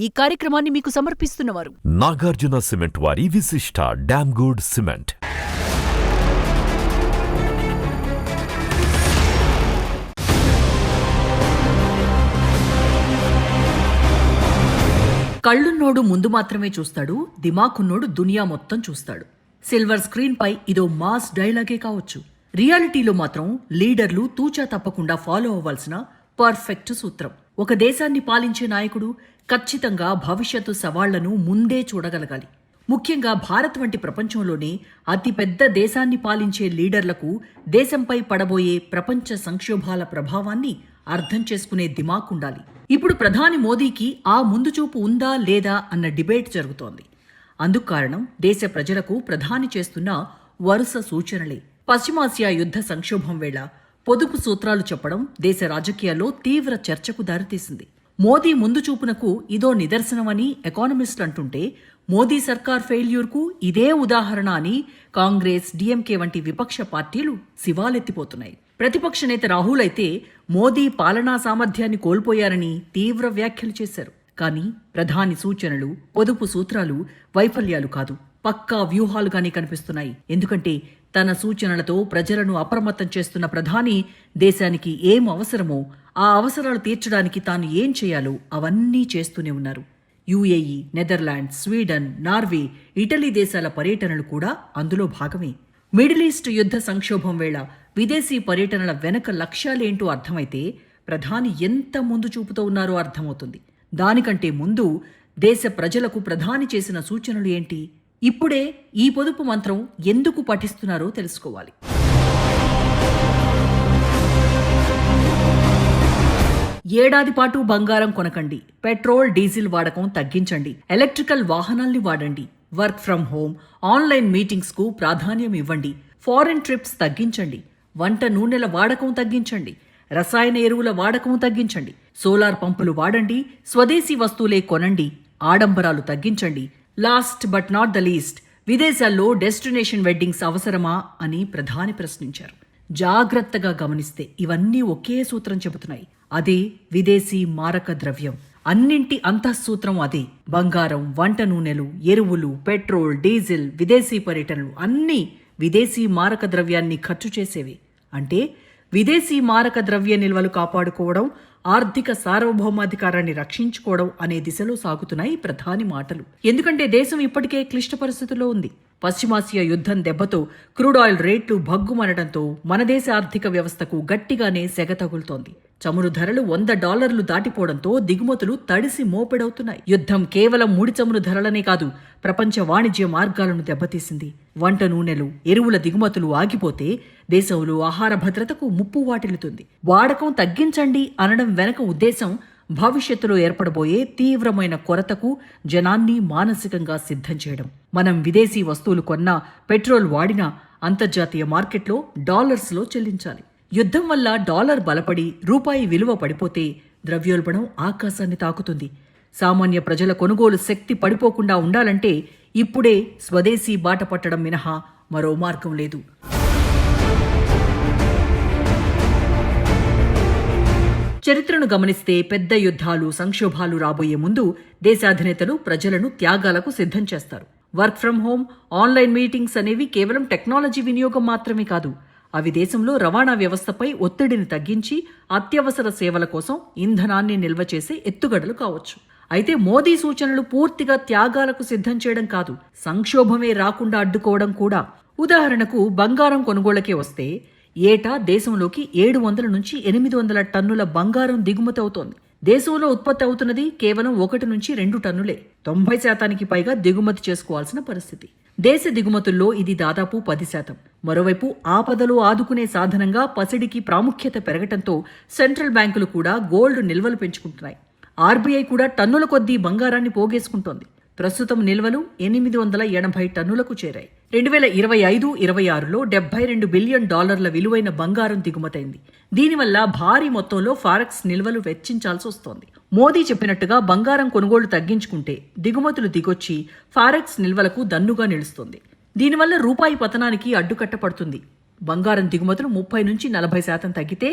ఈ కార్యక్రమాన్ని మీకు సమర్పిస్తున్నవారు నాగార్జున సిమెంట్ వారి విశిష్ట డామ్ గుడ్ సిమెంట్. కళ్ళున్నోడు ముందు మాత్రమే చూస్తాడు, దిమాకున్నోడు దునియా మొత్తం చూస్తాడు. సిల్వర్ స్క్రీన్ పై ఇదో మాస్ డైలాగే కావచ్చు. రియాలిటీలో మాత్రం లీడర్లు తూచా తప్పకుండా ఫాలో అవ్వాల్సిన పర్ఫెక్ట్ సూత్రం. ఒక దేశాన్ని పాలించే నాయకుడు ఖచ్చితంగా భవిష్యత్తు సవాళ్లను ముందే చూడగలగాలి. ముఖ్యంగా భారత్ వంటి ప్రపంచంలోనే అతిపెద్ద దేశాన్ని పాలించే లీడర్లకు దేశంపై పడబోయే ప్రపంచ సంక్షోభాల ప్రభావాన్ని అర్థం చేసుకునే దిమాకుండాలి. ఇప్పుడు ప్రధాని మోదీకి ఆ ముందుచూపు ఉందా లేదా అన్న డిబేట్ జరుగుతోంది. అందుకు కారణం దేశ ప్రజలకు ప్రధాని చేస్తున్న వరుస సూచనలే. పశ్చిమాసియా యుద్ధ సంక్షోభం వేళ పొదుపు సూత్రాలు చెప్పడం దేశ రాజకీయాల్లో తీవ్ర చర్చకు దారితీసింది. మోదీ ముందు చూపునకు ఇదో నిదర్శనమని ఎకానమిస్ట్ అంటుంటే, మోదీ సర్కార్ ఫెయిల్యూర్కు ఇదే ఉదాహరణ అని కాంగ్రెస్, డీఎంకే వంటి విపక్ష పార్టీలు శివాలెత్తిపోతున్నాయి. ప్రతిపక్ష నేత రాహుల్ అయితే మోదీ పాలనా సామర్థ్యాన్ని కోల్పోయారని తీవ్ర వ్యాఖ్యలు చేశారు. కానీ ప్రధాని సూచనలు, పొదుపు సూత్రాలు వైఫల్యాలు కాదు, పక్కా వ్యూహాలుగానే కనిపిస్తున్నాయి. ఎందుకంటే తన సూచనలతో ప్రజలను అప్రమత్తం చేస్తున్న ప్రధాని దేశానికి ఏం అవసరమో ఆ అవసరాలు తీర్చడానికి తాను ఏం చేయాలో అవన్నీ చేస్తూనే ఉన్నారు. UAE, Netherlands, Sweden, Norway, Italy దేశాల పర్యటనలు కూడా అందులో భాగమే. మిడిల్ ఈస్ట్ యుద్ధ సంక్షోభం వేళ విదేశీ పర్యటనల వెనక లక్ష్యాలేంటో అర్థమైతే ప్రధాని ఎంత ముందు చూపుతూ ఉన్నారో అర్థమవుతుంది. దానికంటే ముందు దేశ ప్రజలకు ప్రధాని చేసిన సూచనలు ఏంటి? ఇప్పుడే ఈ పొదుపు మంత్రం ఎందుకు పఠిస్తున్నారో తెలుసుకోవాలి. ఏడాది పాటు బంగారం కొనకండి, పెట్రోల్, డీజిల్ వాడకం తగ్గించండి, ఎలక్ట్రికల్ వాహనాల్ని వాడండి, work from home, online meetings కు ప్రాధాన్యం ఇవ్వండి, ఫారెన్ ట్రిప్స్ తగ్గించండి, వంట నూనెల వాడకం తగ్గించండి, రసాయన ఎరువుల వాడకం తగ్గించండి, సోలార్ పంపులు వాడండి, స్వదేశీ వస్తువులే కొనండి, ఆడంబరాలు తగ్గించండి. Last but not the least, విదేశాల్లో డెస్టినేషన్ వెడ్డింగ్స్ అవసరమా అని ప్రధాని ప్రశ్నించారు. జాగ్రత్తగా గమనిస్తే ఇవన్నీ ఒకే సూత్రం చెబుతున్నాయి. అదే విదేశీ మారక ద్రవ్యం. అన్నింటి అంతఃసూత్రం అదే. బంగారం, వంట నూనెలు, ఎరువులు, పెట్రోల్, డీజిల్, విదేశీ పర్యటనలు అన్నీ విదేశీ మారక ద్రవ్యాన్ని ఖర్చు చేసేవి. అంటే విదేశీ మారక ద్రవ్య నిల్వలు కాపాడుకోవడం, ఆర్థిక సార్వభౌమాధికారాన్ని రక్షించుకోవడం అనే దిశలో సాగుతున్నాయి ప్రధాని మాటలు. ఎందుకంటే దేశం ఇప్పటికే క్లిష్ట పరిస్థితుల్లో ఉంది. పశ్చిమాసియా యుద్ధం దెబ్బతో క్రూడ్ ఆయిల్ రేట్లు భగ్గుమనడంతో మన దేశ ఆర్థిక వ్యవస్థకు గట్టిగానే సెగ తగులుతోంది. చమురు ధరలు $100 దాటిపోవడంతో దిగుమతులు తడిసి మోపెడవుతున్నాయి. యుద్ధం కేవలం ముడి చమురు ధరలనే కాదు, ప్రపంచ వాణిజ్య మార్గాలను దెబ్బతీసింది. వంట నూనెలు, ఎరువుల దిగుమతులు ఆగిపోతే దేశంలో ఆహార భద్రతకు ముప్పు వాటిల్లుతుంది. వాడకం తగ్గించండి అనడం వెనక ఉద్దేశం భవిష్యత్తులో ఏర్పడబోయే తీవ్రమైన కొరతకు జనాన్ని మానసికంగా సిద్ధం చేయడం. మనం విదేశీ వస్తువులు కొన్నా, పెట్రోల్ వాడినా అంతర్జాతీయ మార్కెట్లో డాలర్స్లో చెల్లించాలి. యుద్ధం వల్ల డాలర్ బలపడి రూపాయి విలువ పడిపోతే ద్రవ్యోల్బణం ఆకాశాన్ని తాకుతుంది. సామాన్య ప్రజల కొనుగోలు శక్తి పడిపోకుండా ఉండాలంటే ఇప్పుడే స్వదేశీ బాట పట్టడం మినహా మరో మార్గం లేదు. చరిత్రను గమనిస్తే పెద్ద యుద్ధాలు, సంక్షోభాలు రాబోయే ముందు దేశాధినేతలు ప్రజలను త్యాగాలకు సిద్ధం చేస్తారు. Work from home, online meetings అనేవి కేవలం టెక్నాలజీ వినియోగం మాత్రమే కాదు, అవి దేశంలో రవాణా వ్యవస్థపై ఒత్తిడిని తగ్గించి అత్యవసర సేవల కోసం ఇంధనాన్ని నిల్వ చేసే ఎత్తుగడలు కావచ్చు. అయితే మోదీ సూచనలు పూర్తిగా త్యాగాలకు సిద్ధం చేయడం కాదు, సంక్షోభమే రాకుండా అడ్డుకోవడం కూడా. ఉదాహరణకు బంగారం కొనుగోళ్లకే వస్తే ఏటా దేశంలోకి 700 నుంచి 800 టన్నుల బంగారం దిగుమతి అవుతోంది. దేశంలో ఉత్పత్తి అవుతున్నది కేవలం 1 నుంచి 2 టన్నులే. 90% పైగా దిగుమతి చేసుకోవాల్సిన పరిస్థితి. దేశ దిగుమతుల్లో ఇది దాదాపు 10%. మరోవైపు ఆపదలో ఆదుకునే సాధనంగా పసిడికి ప్రాముఖ్యత పెరగటంతో సెంట్రల్ బ్యాంకులు కూడా గోల్డ్ నిల్వలు పెంచుకుంటున్నాయి. ఆర్బీఐ కూడా టన్నుల కొద్దీ బంగారాన్ని పోగేసుకుంటోంది. ప్రస్తుతం నిల్వలు 880 టన్నులకు చేరాయి. 2025-26లో $72 బిలియన్ విలువైన బంగారం దిగుమతైంది. దీనివల్ల భారీ మొత్తంలో ఫారెక్స్ నిల్వలు వెచ్చించాల్సి వస్తోంది. మోదీ చెప్పినట్టుగా బంగారం కొనుగోళ్లు తగ్గించుకుంటే దిగుమతులు దిగొచ్చి ఫారెక్స్ నిల్వలకు దన్నుగా నిలుస్తుంది. దీనివల్ల రూపాయి పతనానికి అడ్డుకట్టపడుతుంది. బంగారం దిగుమతులు 30 నుంచి 40% తగ్గితే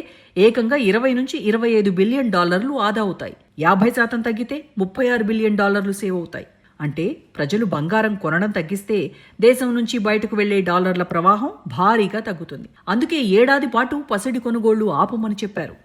ఏకంగా 20 నుంచి 25 బిలియన్ డాలర్లు ఆదా అవుతాయి. 50% తగ్గితే 36 బిలియన్ డాలర్లు సేవ్ అవుతాయి. అంటే ప్రజలు బంగారం కొనడం తగ్గిస్తే దేశం నుంచి బయటకు వెళ్లే డాలర్ల ప్రవాహం భారీగా తగ్గుతుంది. అందుకే ఏడాది పాటు పసిడి కొనుగోళ్లు ఆపమని చెప్పారు.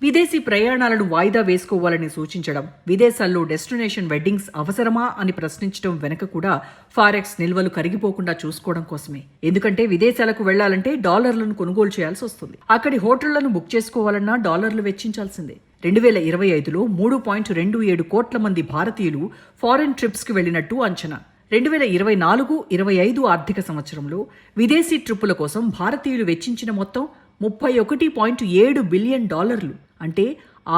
విదేశీ ప్రయాణాలను వాయిదా వేసుకోవాలని సూచించడం, విదేశాల్లో డెస్టినేషన్ వెడ్డింగ్స్ అవసరమా అని ప్రశ్నించడం వెనక కూడా ఫారెక్స్ నిల్వలు కరిగిపోకుండా చూసుకోవడం కోసమే. ఎందుకంటే విదేశాలకు వెళ్లాలంటే డాలర్లను కొనుగోలు చేయాల్సి వస్తుంది. అక్కడి హోటళ్లను బుక్ చేసుకోవాలన్నా డాలర్లు వెచ్చించాల్సిందే. 2025లో 3.27 కోట్ల మంది భారతీయులు ఫారెన్ ట్రిప్స్ కి వెళ్లినట్టు అంచనా. 2024-25 ఆర్థిక సంవత్సరంలో విదేశీ ట్రిప్పుల కోసం భారతీయులు వెచ్చించిన మొత్తం 31.7 బిలియన్ డాలర్లు. అంటే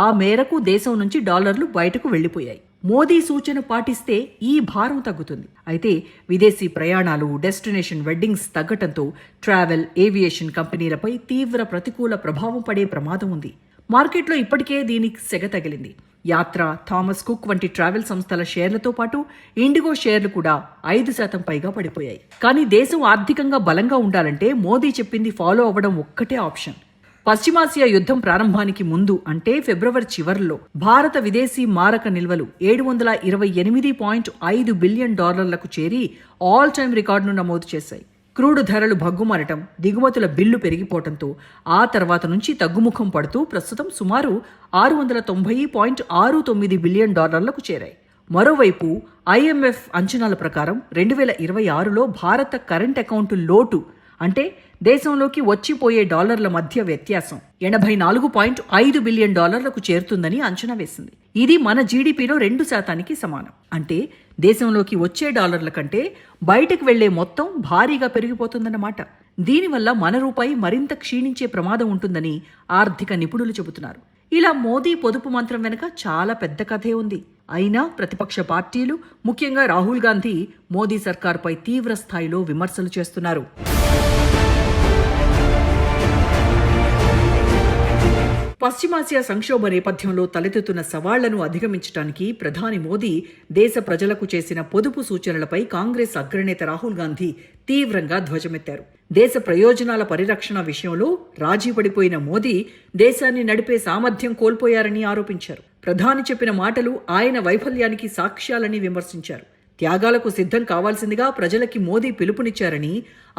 ఆ మేరకు దేశం నుంచి డాలర్లు బయటకు వెళ్లిపోయాయి. మోదీ సూచన పాటిస్తే ఈ భారం తగ్గుతుంది. అయితే విదేశీ ప్రయాణాలు, డెస్టినేషన్ వెడ్డింగ్స్ తగ్గటంతో ట్రావెల్, ఏవియేషన్ కంపెనీలపై తీవ్ర ప్రతికూల ప్రభావం పడే ప్రమాదం ఉంది. మార్కెట్లో ఇప్పటికే దీనికి సెగ తగిలింది. యాత్ర, థామస్ కుక్ వంటి ట్రావెల్ సంస్థల షేర్లతో పాటు ఇండిగో షేర్లు కూడా 5% పైగా పడిపోయాయి. కానీ దేశం ఆర్థికంగా బలంగా ఉండాలంటే మోదీ చెప్పింది ఫాలో అవ్వడం ఒక్కటే ఆప్షన్. పశ్చిమాసియా యుద్ధం ప్రారంభానికి ముందు అంటే ఫిబ్రవరి చివర్లో భారత విదేశీ మారక నిల్వలు 728.5 బిలియన్ డాలర్లకు చేరి ఆల్ టైమ్ రికార్డును నమోదు చేశాయి. క్రూడ్ ధరలు భగ్గుమనటం, దిగుమతుల బిల్లు పెరిగిపోవడంతో ఆ తర్వాత నుంచి తగ్గుముఖం పడుతూ ప్రస్తుతం సుమారు 690.69 బిలియన్ డాలర్లకు చేరాయి. మరోవైపు IMF అంచనాల ప్రకారం 2026లో భారత కరెంట్ అకౌంటు లోటు అంటే దేశంలోకి వచ్చిపోయే డాలర్ల మధ్య వ్యత్యాసం 84.5 బిలియన్ డాలర్లకు చేరుతుందని అంచనా వేసింది. ఇది మన జీడీపీలో 2% సమానం. అంటే దేశంలోకి వచ్చే డాలర్ల కంటే బయటకు వెళ్లే మొత్తం భారీగా పెరిగిపోతుందన్నమాట. దీనివల్ల మన రూపాయి మరింత క్షీణించే ప్రమాదం ఉంటుందని ఆర్థిక నిపుణులు చెబుతున్నారు. ఇలా మోదీ పొదుపు మంత్రం వెనుక చాలా పెద్ద కథే ఉంది. అయినా ప్రతిపక్ష పార్టీలు, ముఖ్యంగా రాహుల్ గాంధీ మోదీ సర్కార్పై తీవ్ర స్థాయిలో విమర్శలు చేస్తున్నారు. పశ్చిమాసియా సంక్షోభ నేపథ్యంలో తలెత్తుతున్న సవాళ్లను అధిగమించడానికి ప్రధాని మోదీ దేశ ప్రజలకు చేసిన పొదుపు సూచనలపై కాంగ్రెస్ అగ్రనేత రాహుల్ గాంధీ తీవ్రంగా ధ్వజమెత్తారు. దేశ ప్రయోజనాల పరిరక్షణ విషయంలో రాజీ పడిపోయిన మోదీ దేశాన్ని నడిపే సామర్థ్యం కోల్పోయారని ఆరోపించారు. ప్రధాని చెప్పిన మాటలు ఆయన వైఫల్యానికి సాక్ష్యాలని విమర్శించారు. త్యాగాలకు సిద్ధం కావాల్సిందిగా ప్రజలకి మోదీ పిలుపునిచ్చారని,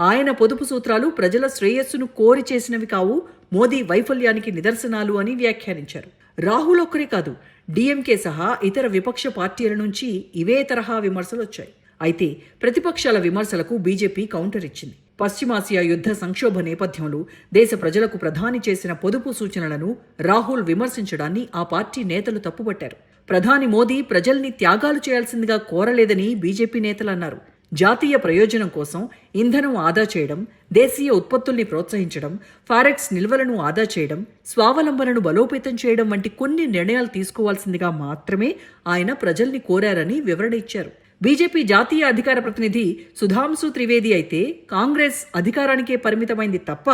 ఆయన పొదుపు సూత్రాలు ప్రజల శ్రేయస్సును కోరి చేసినవి కావు, మోదీ వైఫల్యానికి నిదర్శనాలు అని వ్యాఖ్యానించారు. రాహుల్ ఒక్కరే కాదు, డీఎంకే సహా ఇతర విపక్ష పార్టీల నుంచి ఇవే తరహా విమర్శలు వచ్చాయి. అయితే ప్రతిపక్షాల విమర్శలకు బీజేపీ కౌంటర్ ఇచ్చింది. పశ్చిమాసియా యుద్ధ సంక్షోభ నేపథ్యంలో దేశ ప్రజలకు ప్రధాని చేసిన పొదుపు సూచనలను రాహుల్ విమర్శించడాన్ని ఆ పార్టీ నేతలు తప్పుపట్టారు. ప్రధాని మోదీ ప్రజల్ని త్యాగాలు చేయాల్సిందిగా కోరలేదని బీజేపీ నేతలు అన్నారు. జాతీయ ప్రయోజనం కోసం ఇంధనం ఆదా చేయడం, దేశీయ ఉత్పత్తుల్ని ప్రోత్సహించడం, ఫారెక్స్ నిల్వలను ఆదా చేయడం, స్వావలంబనను బలోపేతం చేయడం వంటి కొన్ని నిర్ణయాలు తీసుకోవాల్సిందిగా మాత్రమే ఆయన ప్రజల్ని కోరారని వివరణ ఇచ్చారు. బీజేపీ జాతీయ అధికార ప్రతినిధి సుధాంశు త్రివేది అయితే కాంగ్రెస్ అధికారానికే పరిమితమైంది తప్ప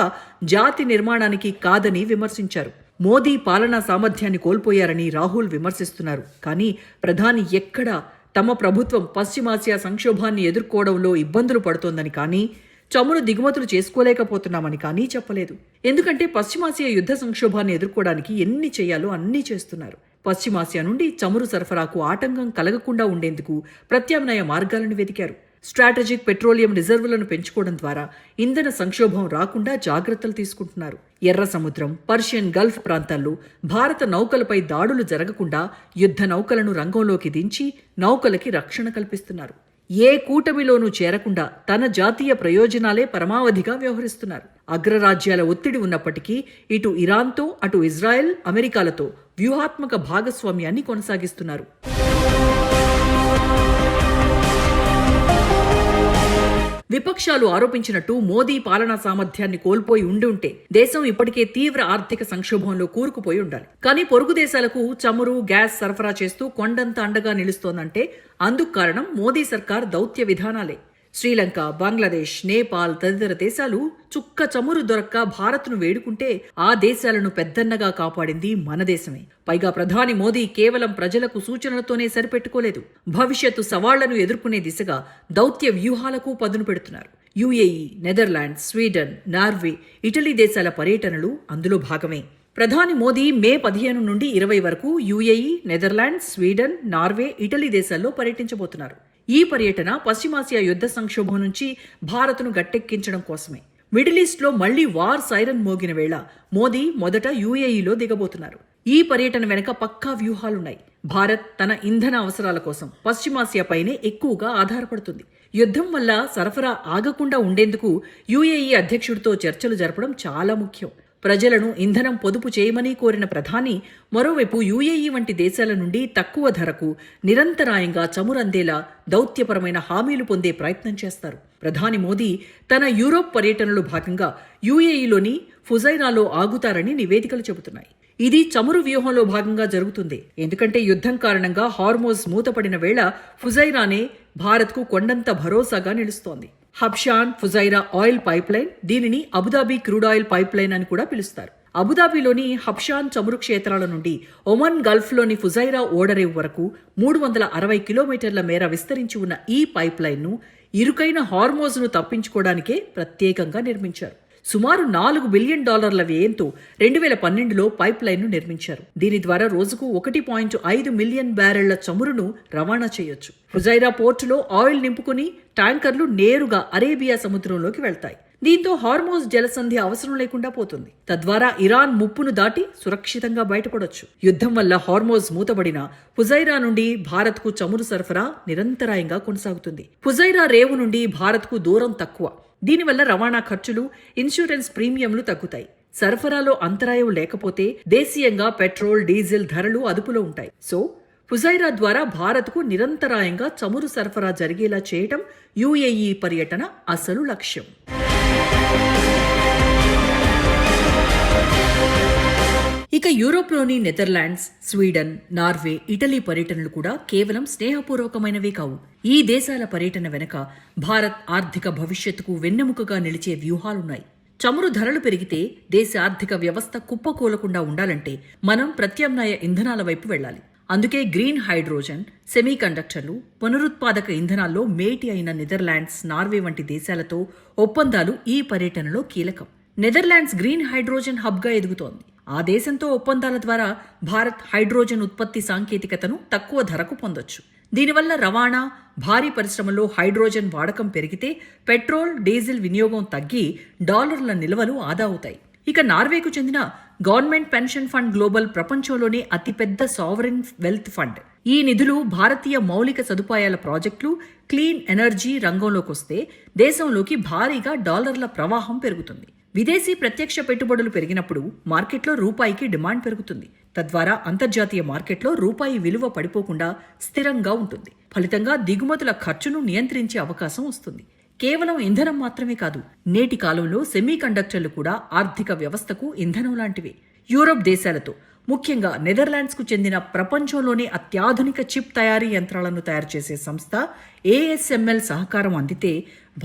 జాతి నిర్మాణానికి కాదని విమర్శించారు. మోదీ పాలనా సామర్థ్యాన్ని కోల్పోయారని రాహుల్ విమర్శిస్తున్నారు. కానీ ప్రధాని ఎక్కడా తమ ప్రభుత్వం పశ్చిమాసియా సంక్షోభాన్ని ఎదుర్కోవడంలో ఇబ్బందులు పడుతోందని కానీ, చమురు దిగుమతులు చేసుకోలేకపోతున్నామని కానీ చెప్పలేదు. ఎందుకంటే పశ్చిమాసియా యుద్ధ సంక్షోభాన్ని ఎదుర్కోవడానికి ఎన్ని చేయాలో అన్నీ చేస్తున్నారు. పశ్చిమాసియా నుండి చమురు సరఫరాకు ఆటంకం కలగకుండా ఉండేందుకు ప్రత్యామ్నాయ మార్గాలను వెతికారు. స్ట్రాటజిక్ పెట్రోలియం రిజర్వులను పెంచుకోవడం ద్వారా ఇంధన సంక్షోభం రాకుండా జాగ్రత్తలు తీసుకుంటున్నారు. ఎర్ర సముద్రం, పర్షియన్ గల్ఫ్ ప్రాంతాల్లో భారత నౌకలపై దాడులు జరగకుండా యుద్ధ నౌకలను రంగంలోకి దించి నౌకలకి రక్షణ కల్పిస్తున్నారు. ఏ కూటమిలోనూ చేరకుండా తన జాతీయ ప్రయోజనాలే పరమావధిగా వ్యవహరిస్తున్నారు. అగ్రరాజ్యాల ఒత్తిడి ఉన్నప్పటికీ ఇటు ఇరాన్తో, అటు ఇజ్రాయెల్, అమెరికాలతో వ్యూహాత్మక భాగస్వామ్యాన్ని కొనసాగిస్తున్నారు. విపక్షాలు ఆరోపించినట్టు మోదీ పాలనా సామర్థ్యాన్ని కోల్పోయి ఉంటే దేశం ఇప్పటికే తీవ్ర ఆర్థిక సంక్షోభంలో కూరుకుపోయి ఉండాలి. కానీ పొరుగు దేశాలకు చమురు, గ్యాస్ సరఫరా చేస్తూ కొండంత అండగా నిలుస్తోందంటే అందుకు కారణం మోదీ సర్కార్ దౌత్య విధానాలే. శ్రీలంక, బంగ్లాదేశ్, నేపాల్ తదితర దేశాలు చుక్క చమురు దొరక్క భారత్ను వేడుకుంటే ఆ దేశాలను పెద్దన్నగా కాపాడింది మన దేశమే. పైగా ప్రధాని మోదీ కేవలం ప్రజలకు సూచనలతోనే సరిపెట్టుకోలేదు. భవిష్యత్తు సవాళ్లను ఎదుర్కొనే దిశగా దౌత్య వ్యూహాలకు పదును పెడుతున్నారు. UAE, Netherlands, Sweden, Norway, Italy దేశాల పర్యటనలు అందులో భాగమే. ప్రధాని మోదీ మే 15 నుండి 20 వరకు UAE, Netherlands, Sweden, Norway, Italy దేశాల్లో పర్యటించబోతున్నారు. ఈ పర్యటన పశ్చిమాసియా యుద్ధ సంక్షోభం నుంచి భారత్ను గట్టెక్కించడం కోసమే. మిడిల్ ఈస్ట్లో మళ్లీ వార్ సైరన్ మోగిన వేళ మోదీ మొదట యుఏఈలో దిగబోతున్నారు. ఈ పర్యటన వెనక పక్కా వ్యూహాలున్నాయి. భారత్ తన ఇంధన అవసరాల కోసం పశ్చిమాసియాపైనే ఎక్కువగా ఆధారపడుతుంది. యుద్ధం వల్ల సరఫరా ఆగకుండా ఉండేందుకు యుఏఈ అధ్యక్షుడితో చర్చలు జరపడం చాలా ముఖ్యం. ప్రజలను ఇంధనం పొదుపు చేయమని కోరిన ప్రధాని మరోవైపు యుఏఈ వంటి దేశాల నుండి తక్కువ ధరకు నిరంతరాయంగా చమురందేలా దౌత్యపరమైన హామీలు పొందే ప్రయత్నం చేస్తారు. ప్రధాని మోదీ తన యూరోప్ పర్యటనలో భాగంగా యుఏఈలోని ఫుజైరాలో ఆగుతారని నివేదికలు చెబుతున్నాయి. ఇది చమురు వ్యూహంలో భాగంగా జరుగుతుంది. ఎందుకంటే యుద్ధం కారణంగా హార్మోజ్ మూతపడిన వేళ ఫుజైరానే భారత్కు కొండంత భరోసాగా నిలుస్తోంది. హబ్షాన్ ఫుజైరా ఆయిల్ పైప్లైన్, దీనిని అబుదాబి క్రూడ్ ఆయిల్ పైప్లైన్ అని కూడా పిలుస్తారు. అబుదాబిలోని హబ్షాన్ చమురు క్షేత్రాల నుండి ఒమన్ గల్ఫ్లోని ఫుజైరా ఓడరేవు వరకు 360 కిలోమీటర్ల మేర విస్తరించి ఉన్న ఈ పైప్లైన్ను ఇరుకైన హార్మోజ్ను తప్పించుకోవడానికే ప్రత్యేకంగా నిర్మించారు. సుమారు $4 బిలియన్ వ్యయంతో 2012లో పైప్ లైన్ను నిర్మించారు. దీని ద్వారా రోజుకు 1.5 మిలియన్ బ్యారెళ్ల చమురును రవాణా చేయొచ్చు. ఫుజైరా పోర్టులో ఆయిల్ నింపుకుని ట్యాంకర్లు నేరుగా అరేబియా సముద్రంలోకి వెళ్తాయి. దీంతో హార్మోజ్ జలసంధి అవసరం లేకుండా పోతుంది. తద్వారా ఇరాన్ ముప్పును దాటి సురక్షితంగా బయటపడొచ్చు. యుద్ధం వల్ల హార్మోజ్ మూతబడిన ఫుజైరా నుండి భారత్కు చమురు సరఫరా నిరంతరాయంగా కొనసాగుతుంది. ఫుజైరా రేవు నుండి భారత్కు దూరం తక్కువ. దీనివల్ల రవాణా ఖర్చులు, ఇన్సూరెన్స్ ప్రీమియంలు తగ్గుతాయి. సరఫరాలో అంతరాయం లేకపోతే దేశీయంగా పెట్రోల్, డీజిల్ ధరలు అదుపులో ఉంటాయి. సో ఫుజైరా ద్వారా భారత్కు నిరంతరాయంగా చమురు సరఫరా జరిగేలా చేయటం యుఏఈ పర్యటన అసలు లక్ష్యం. ఇక యూరోప్లోని నెదర్లాండ్స్, స్వీడన్, నార్వే, ఇటలీ పర్యటనలు కూడా కేవలం స్నేహపూర్వకమైనవే కావు. ఈ దేశాల పర్యటన వెనుక భారత్ ఆర్థిక భవిష్యత్తుకు వెన్నెముకగా నిలిచే వ్యూహాలున్నాయి. చమురు ధరలు పెరిగితే దేశ ఆర్థిక వ్యవస్థ కుప్పకూలకుండా ఉండాలంటే మనం ప్రత్యామ్నాయ ఇంధనాల వైపు వెళ్లాలి. అందుకే గ్రీన్ హైడ్రోజన్, సెమీ కండక్టర్లు, పునరుత్పాదక ఇంధనాల్లో మేటి అయిన నెదర్లాండ్స్, నార్వే వంటి దేశాలతో ఒప్పందాలు ఈ పర్యటనలో కీలకం. నెదర్లాండ్స్ గ్రీన్ హైడ్రోజన్ హబ్గా ఎదుగుతోంది. ఆ దేశంతో ఒప్పందాల ద్వారా భారత్ హైడ్రోజన్ ఉత్పత్తి సాంకేతికతను తక్కువ ధరకు పొందొచ్చు. దీనివల్ల రవాణా, భారీ పరిశ్రమల్లో హైడ్రోజన్ వాడకం పెరిగితే పెట్రోల్, డీజిల్ వినియోగం తగ్గి డాలర్ల నిల్వలు ఆదా అవుతాయి. ఇక నార్వేకు చెందిన గవర్నమెంట్ పెన్షన్ ఫండ్ గ్లోబల్ ప్రపంచంలోనే అతిపెద్ద సావరిన్ వెల్త్ ఫండ్. ఈ నిధులు భారతీయ మౌలిక సదుపాయాల ప్రాజెక్టులు, క్లీన్ ఎనర్జీ రంగంలోకొస్తే దేశంలోకి భారీగా డాలర్ల ప్రవాహం పెరుగుతుంది. విదేశీ ప్రత్యక్ష పెట్టుబడులు పెరిగినప్పుడు మార్కెట్లో రూపాయికి డిమాండ్ పెరుగుతుంది. తద్వారా అంతర్జాతీయ మార్కెట్లో రూపాయి విలువ పడిపోకుండా స్థిరంగా ఉంటుంది. ఫలితంగా దిగుమతుల ఖర్చును నియంత్రించే అవకాశం వస్తుంది. కేవలం ఇంధనం మాత్రమే కాదు, నేటి కాలంలో సెమీ కండక్టర్లు కూడా ఆర్థిక వ్యవస్థకు ఇంధనం లాంటివే. యూరప్ దేశాలతో, ముఖ్యంగా నెదర్లాండ్స్కు చెందిన ప్రపంచంలోనే అత్యాధునిక చిప్ తయారీ యంత్రాలను తయారు చేసే సంస్థ ASML సహకారం అందితే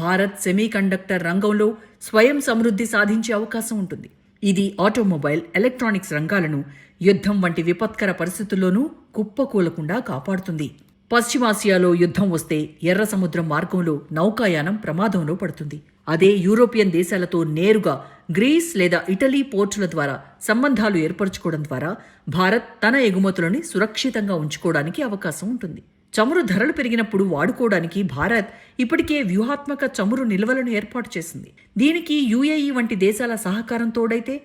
భారత్ సెమీ కండక్టర్ రంగంలో స్వయం సమృద్ధి సాధించే అవకాశం ఉంటుంది. ఇది ఆటోమొబైల్, ఎలక్ట్రానిక్స్ రంగాలను యుద్ధం వంటి విపత్కర పరిస్థితుల్లోనూ కుప్పకూలకుండా కాపాడుతుంది. పశ్చిమాసియాలో యుద్ధం వస్తే ఎర్ర సముద్రం మార్గంలో నౌకాయానం ప్రమాదంలో పడుతుంది. అదే యూరోపియన్ దేశాలతో నేరుగా గ్రీస్ లేదా ఇటలీ పోర్టుల ద్వారా సంబంధాలు ఏర్పరచుకోవడం ద్వారా భారత్ తన ఎగుమతులను సురక్షితంగా ఉంచుకోవడానికి అవకాశం ఉంటుంది. చమురు ధరలు పెరిగినప్పుడు వాడుకోవడానికి భారత్ ఇప్పటికే వ్యూహాత్మక చమురు నిల్వలను ఏర్పాటు చేసింది. దీనికి యుఏఈ వంటి దేశాల సహకారం తోడైతే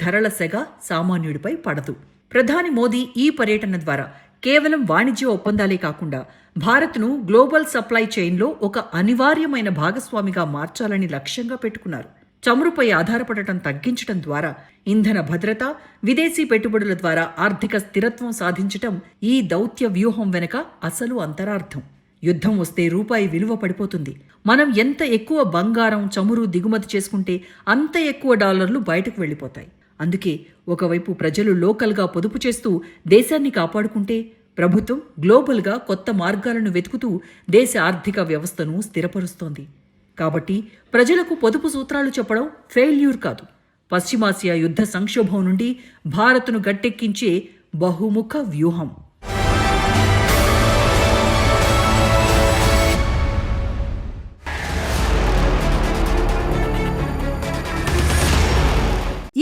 ధరల సెగ సామాన్యుడిపై పడదు. ప్రధాని మోదీ ఈ పర్యటన ద్వారా కేవలం వాణిజ్య ఒప్పందాలే కాకుండా భారత్ను గ్లోబల్ సప్లై చైన్లో ఒక అనివార్యమైన భాగస్వామిగా మార్చాలని లక్ష్యంగా పెట్టుకున్నారు. చమురుపై ఆధారపడటం తగ్గించడం ద్వారా ఇంధన భద్రత, విదేశీ పెట్టుబడుల ద్వారా ఆర్థిక స్థిరత్వం సాధించటం ఈ దౌత్య వ్యూహం వెనుక అసలు అంతరార్థం. యుద్ధం వస్తే రూపాయి విలువ పడిపోతుంది. మనం ఎంత ఎక్కువ బంగారం, చమురు దిగుమతి చేసుకుంటే అంత ఎక్కువ డాలర్లు బయటకు వెళ్లిపోతాయి. అందుకే ఒకవైపు ప్రజలు లోకల్గా పొదుపు చేస్తూ దేశాన్ని కాపాడుకుంటే ప్రభుత్వం గ్లోబల్గా కొత్త మార్గాలను వెతుకుతూ దేశ ఆర్థిక వ్యవస్థను స్థిరపరుస్తోంది. కాబట్టి ప్రజలకు పొదుపు సూత్రాలు చెప్పడం ఫెయిల్యూర్ కాదు, పశ్చిమాసియా యుద్ధ సంక్షోభం నుండి భారత్ను గట్టెక్కించే బహుముఖ వ్యూహం.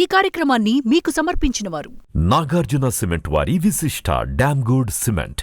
ఈ కార్యక్రమాన్ని మీకు సమర్పించినవారు నాగార్జున సిమెంట్ వారి విశిష్ట డ్యామ్ గుడ్ సిమెంట్.